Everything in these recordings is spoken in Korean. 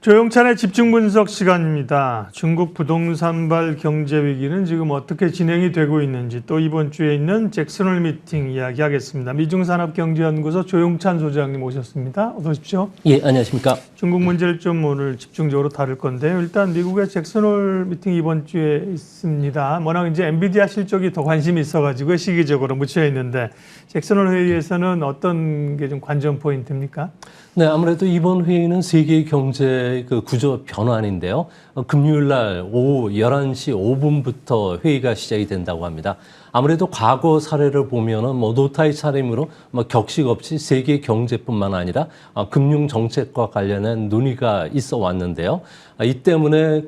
조영찬의 집중분석 시간입니다. 중국 부동산발 경제위기는 지금 어떻게 진행이 되고 있는지, 또 이번 주에 있는 잭슨홀 미팅 이야기하겠습니다. 미중산업경제연구소 조영찬 소장님 오셨습니다. 어서 오십시오. 예, 안녕하십니까. 중국 문제를 좀 오늘 집중적으로 다룰 건데요. 일단 미국의 잭슨홀 미팅 이번 주에 있습니다. 워낙 이제 엔비디아 실적이 더 관심이 있어가지고 시기적으로 묻혀 있는데, 잭슨홀 회의에서는 어떤 게 좀 관전 포인트입니까? 네, 아무래도 이번 회의는 세계 경제 구조 변환인데요. 금요일 날 오후 11시 5분부터 회의가 시작이 된다고 합니다. 아무래도 과거 사례를 보면은 노타의 차림으로 격식 없이 세계 경제뿐만 아니라 금융 정책과 관련한 논의가 있어 왔는데요. 이 때문에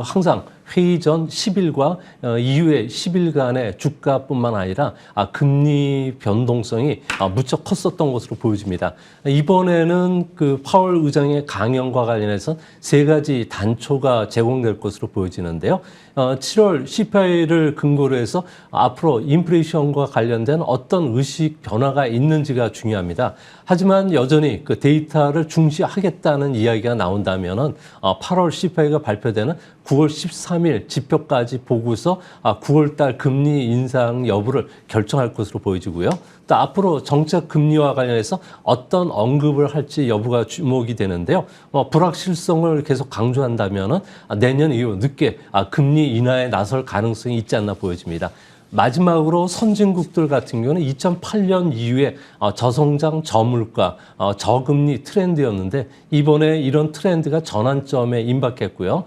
항상 회의 전 10일과 이후에 10일간의 주가뿐만 아니라 금리 변동성이 무척 컸었던 것으로 보여집니다. 이번에는 파월 의장의 강연과 관련해서 세 가지 단초가 제공될 것으로 보여지는데요. 7월 CPI를 근거로 해서 앞으로 인플레이션과 관련된 어떤 의식 변화가 있는지가 중요합니다. 하지만 여전히 데이터를 중시하겠다는 이야기가 나온다면은 8월 CPI가 발표되는 9월 13일 지표까지 보고서 9월 달 금리 인상 여부를 결정할 것으로 보여지고요. 또 앞으로 정책 금리와 관련해서 어떤 언급을 할지 여부가 주목이 되는데요. 불확실성을 계속 강조한다면은 내년 이후 늦게 금리 인하에 나설 가능성이 있지 않나 보여집니다. 마지막으로 선진국들 같은 경우는 2008년 이후에 저성장, 저물가, 저금리 트렌드였는데 이번에 이런 트렌드가 전환점에 임박했고요.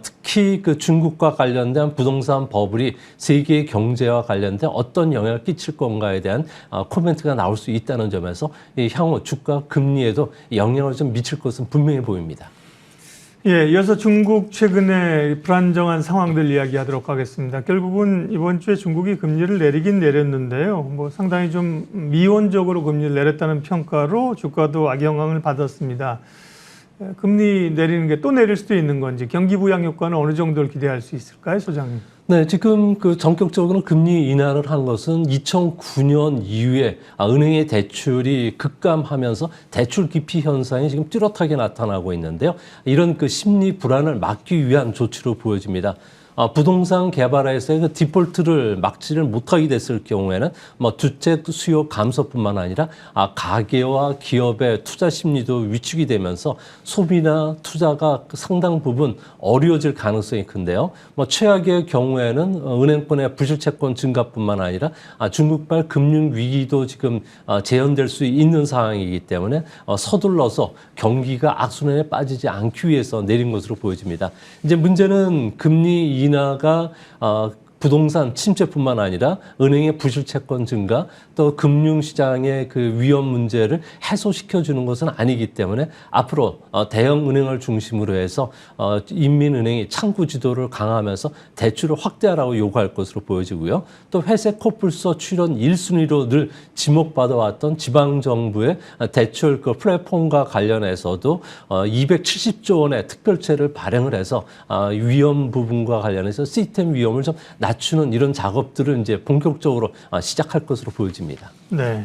특히 중국과 관련된 부동산 버블이 세계 경제와 관련된 어떤 영향을 끼칠 건가에 대한 코멘트가 나올 수 있다는 점에서 향후 주가 금리에도 영향을 좀 미칠 것은 분명해 보입니다. 예, 이어서 중국 최근의 불안정한 상황들 이야기하도록 하겠습니다. 결국은 이번 주에 중국이 금리를 내리긴 내렸는데요. 상당히 좀 미온적으로 금리를 내렸다는 평가로 주가도 악영향을 받았습니다. 금리 내리는 게 또 내릴 수도 있는 건지, 경기 부양 효과는 어느 정도를 기대할 수 있을까요, 소장님? 네, 지금 전격적으로 금리 인하를 한 것은 2009년 이후에 은행의 대출이 급감하면서 대출 기피 현상이 지금 뚜렷하게 나타나고 있는데요. 이런 심리 불안을 막기 위한 조치로 보여집니다. 부동산 개발에서의 디폴트를 막지를 못하게 됐을 경우에는 주택 수요 감소뿐만 아니라 가계와 기업의 투자 심리도 위축이 되면서 소비나 투자가 상당 부분 어려워질 가능성이 큰데요. 최악의 경우에는 은행권의 부실채권 증가뿐만 아니라 중국발 금융 위기도 지금 재현될 수 있는 상황이기 때문에 서둘러서 경기가 악순환에 빠지지 않기 위해서 내린 것으로 보여집니다. 이제 문제는 금리 인하가 부동산 침체뿐만 아니라 은행의 부실채권 증가, 또 금융시장의 위험 문제를 해소시켜주는 것은 아니기 때문에 앞으로 대형 은행을 중심으로 해서 인민은행이 창구 지도를 강화하면서 대출을 확대하라고 요구할 것으로 보여지고요. 또 회색 코뿔소 출연 1순위로 늘 지목받아왔던 지방정부의 대출 플랫폼과 관련해서도 270조 원의 특별채를 발행을 해서 위험 부분과 관련해서 시스템 위험을 좀 낮추는 이런 작업들을 이제 본격적으로 시작할 것으로 보여집니다. 네.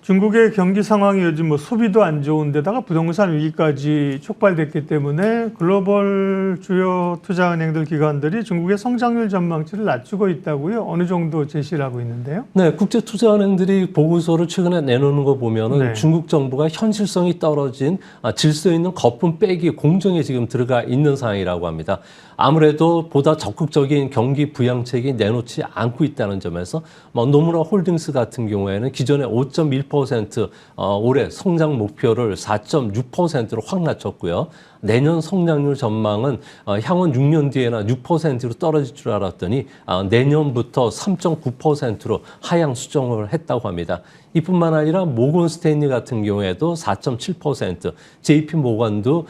중국의 경기 상황이 요즘 소비도 안 좋은데다가 부동산 위기까지 촉발됐기 때문에 글로벌 주요 투자은행들 기관들이 중국의 성장률 전망치를 낮추고 있다고요? 어느 정도 제시를 하고 있는데요? 네, 국제 투자은행들이 보고서를 최근에 내놓는 거 보면은 네. 중국 정부가 현실성이 떨어진 질서 있는 거품 빼기 공정에 지금 들어가 있는 상황이라고 합니다. 아무래도 보다 적극적인 경기 부양책이 내놓지 않고 있다는 점에서 노무라 홀딩스 같은 경우에는 기존의 5.1% 올해 성장 목표를 4.6%로 확 낮췄고요. 내년 성장률 전망은 향후 6년 뒤에나 6%로 떨어질 줄 알았더니 내년부터 3.9%로 하향 수정을 했다고 합니다. 이뿐만 아니라 모건 스탠리 같은 경우에도 4.7%, JP 모건도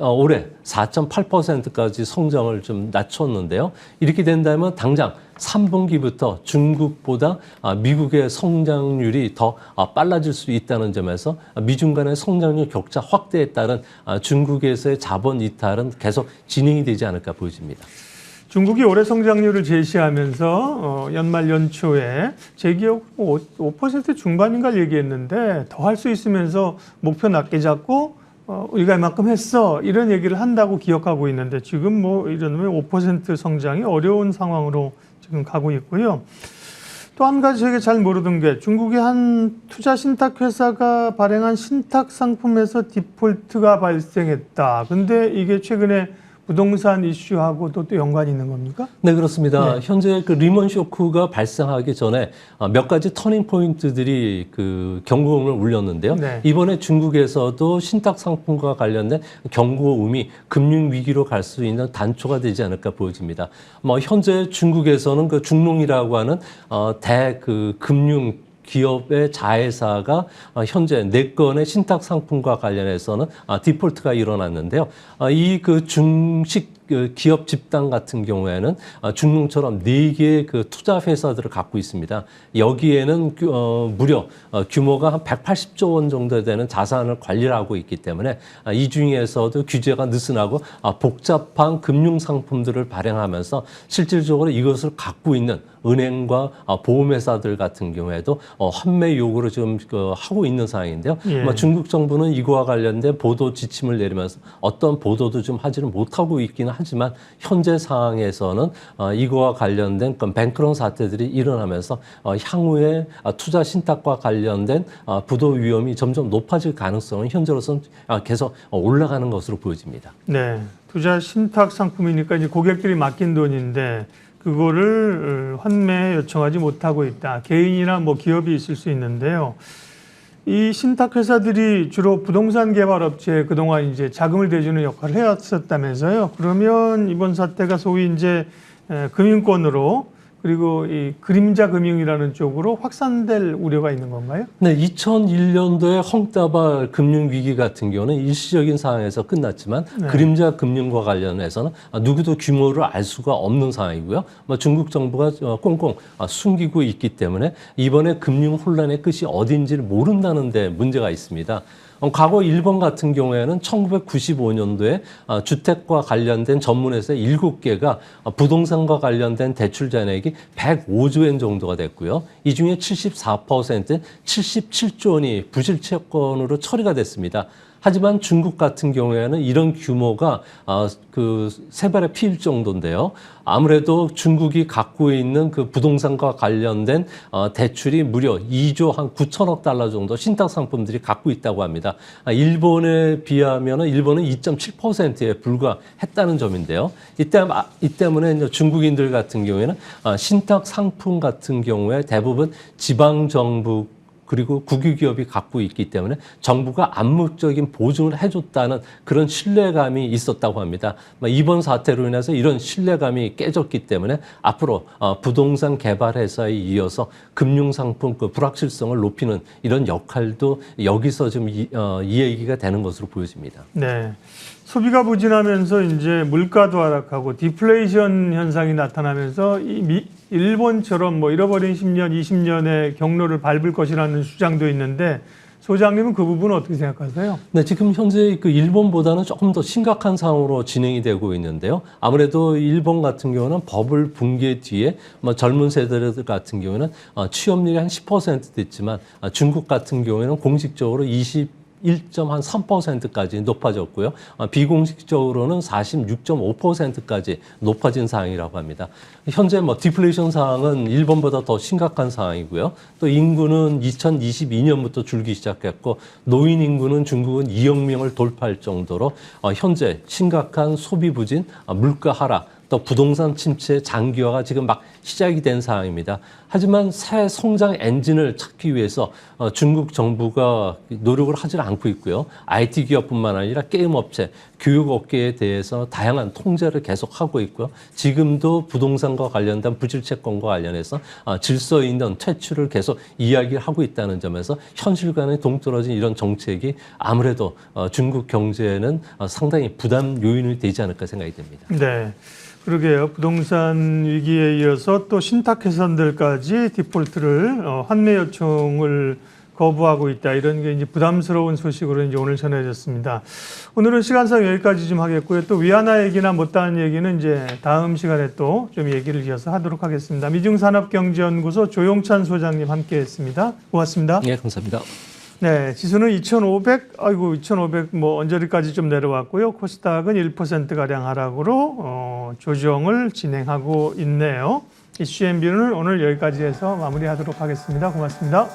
올해 4.8%까지 성장을 좀 낮췄는데요. 이렇게 된다면 당장 3분기부터 중국보다 미국의 성장률이 더 빨라질 수 있다는 점에서 미중 간의 성장률 격차 확대에 따른 중국에서의 자본 이탈은 계속 진행이 되지 않을까 보여집니다. 중국이 올해 성장률을 제시하면서 연말 연초에 제 기억 5% 중반인가 얘기했는데 더 할 수 있으면서 목표 낮게 잡고 우리가 이만큼 했어 이런 얘기를 한다고 기억하고 있는데 지금 뭐 이러면 5% 성장이 어려운 상황으로 지금 가고 있고요. 또 한 가지 저에게 잘 모르던 게 중국의 한 투자 신탁 회사가 발행한 신탁 상품에서 디폴트가 발생했다. 근데 이게 최근에 부동산 이슈하고도 또 연관이 있는 겁니까? 네, 그렇습니다. 네. 현재 그 리먼 쇼크가 발생하기 전에 몇 가지 터닝 포인트들이 그 경고음을 울렸는데요. 네. 이번에 중국에서도 신탁 상품과 관련된 경고음이 금융 위기로 갈 수 있는 단초가 되지 않을까 보여집니다. 뭐 현재 중국에서는 그 중농이라고 하는 대 그 금융 기업의 자회사가 현재 4건의 신탁 상품과 관련해서는 디폴트가 일어났는데요. 이 그 중식 그 기업 집단 같은 경우에는 중농처럼 4개의 그 투자 회사들을 갖고 있습니다. 여기에는 무려 규모가 한 180조 원 정도 되는 자산을 관리를 하고 있기 때문에 이 중에서도 규제가 느슨하고 복잡한 금융 상품들을 발행하면서 실질적으로 이것을 갖고 있는 은행과 보험회사들 같은 경우에도 환매 요구를 지금 하고 있는 상황인데요. 예. 중국 정부는 이거와 관련된 보도 지침을 내리면서 어떤 보도도 좀 하지는 못하고 있기는 하지만 현재 상황에서는 이거와 관련된 뱅크런 사태들이 일어나면서 향후에 투자 신탁과 관련된 부도 위험이 점점 높아질 가능성은 현재로서는 계속 올라가는 것으로 보여집니다. 네, 투자 신탁 상품이니까 이제 고객들이 맡긴 돈인데 그거를 환매 요청하지 못하고 있다. 개인이나 뭐 기업이 있을 수 있는데요. 이 신탁 회사들이 주로 부동산 개발 업체에 그동안 이제 자금을 대주는 역할을 해왔었다면서요. 그러면 이번 사태가 소위 이제 금융권으로 그리고 이 그림자 금융이라는 쪽으로 확산될 우려가 있는 건가요? 네, 2001년도에 헝다발 금융위기 같은 경우는 일시적인 상황에서 끝났지만 네. 그림자 금융과 관련해서는 누구도 규모를 알 수가 없는 상황이고요. 중국 정부가 꽁꽁 숨기고 있기 때문에 이번에 금융 혼란의 끝이 어딘지를 모른다는 데 문제가 있습니다. 과거 일본 같은 경우에는 1995년도에 주택과 관련된 전문회사 7개가 부동산과 관련된 대출 잔액이 105조 엔 정도가 됐고요. 이 중에 74%, 77조 원이 부실채권으로 처리가 됐습니다. 하지만 중국 같은 경우에는 이런 규모가 그 세 발의 피일 정도인데요. 아무래도 중국이 갖고 있는 그 부동산과 관련된 대출이 무려 2조 한 9천억 달러 정도 신탁 상품들이 갖고 있다고 합니다. 일본에 비하면 일본은 2.7%에 불과했다는 점인데요. 이 때문에 중국인들 같은 경우에는 신탁 상품 같은 경우에 대부분 지방 정부 그리고 국유기업이 갖고 있기 때문에 정부가 암묵적인 보증을 해줬다는 그런 신뢰감이 있었다고 합니다. 이번 사태로 인해서 이런 신뢰감이 깨졌기 때문에 앞으로 부동산 개발회사에 이어서 금융상품 그 불확실성을 높이는 이런 역할도 여기서 좀 이 얘기가 되는 것으로 보여집니다. 네. 소비가 부진하면서 이제 물가도 하락하고 디플레이션 현상이 나타나면서 일본처럼 뭐 잃어버린 10년, 20년의 경로를 밟을 것이라는 주장도 있는데 소장님은 그 부분은 어떻게 생각하세요? 네, 지금 현재 그 일본보다는 조금 더 심각한 상황으로 진행이 되고 있는데요. 아무래도 일본 같은 경우는 버블 붕괴 뒤에 젊은 세대들 같은 경우는 취업률이 한 10% 됐지만 중국 같은 경우에는 공식적으로 1.3%까지 높아졌고요. 비공식적으로는 46.5%까지 높아진 상황이라고 합니다. 현재 디플레이션 상황은 일본보다 더 심각한 상황이고요. 또 인구는 2022년부터 줄기 시작했고 노인 인구는 중국은 2억 명을 돌파할 정도로 현재 심각한 소비 부진, 물가 하락, 또 부동산 침체 장기화가 지금 막 시작이 된 상황입니다. 하지만 새 성장 엔진을 찾기 위해서 중국 정부가 노력을 하지 않고 있고요. IT 기업뿐만 아니라 게임 업체, 교육 업계에 대해서 다양한 통제를 계속하고 있고요. 지금도 부동산과 관련된 부실채권과 관련해서 질서 있는 퇴출을 계속 이야기를 하고 있다는 점에서 현실과는 동떨어진 이런 정책이 아무래도 중국 경제에는 상당히 부담 요인이 되지 않을까 생각이 됩니다. 네. 그러게요. 부동산 위기에 이어서 또 신탁회사들까지 디폴트를 환매 요청을 거부하고 있다. 이런 게 이제 부담스러운 소식으로 이제 오늘 전해졌습니다. 오늘은 시간상 여기까지 좀 하겠고요. 또 위안화 얘기나 못다한 얘기는 이제 다음 시간에 또 좀 얘기를 이어서 하도록 하겠습니다. 미중산업경제연구소 조용찬 소장님 함께했습니다. 고맙습니다. 네, 감사합니다. 네, 지수는 2,500 뭐 언저리까지 좀 내려왔고요. 코스닥은 1%가량 하락으로 조정을 진행하고 있네요. 이슈 앤뷰는 오늘 여기까지 해서 마무리하도록 하겠습니다. 고맙습니다.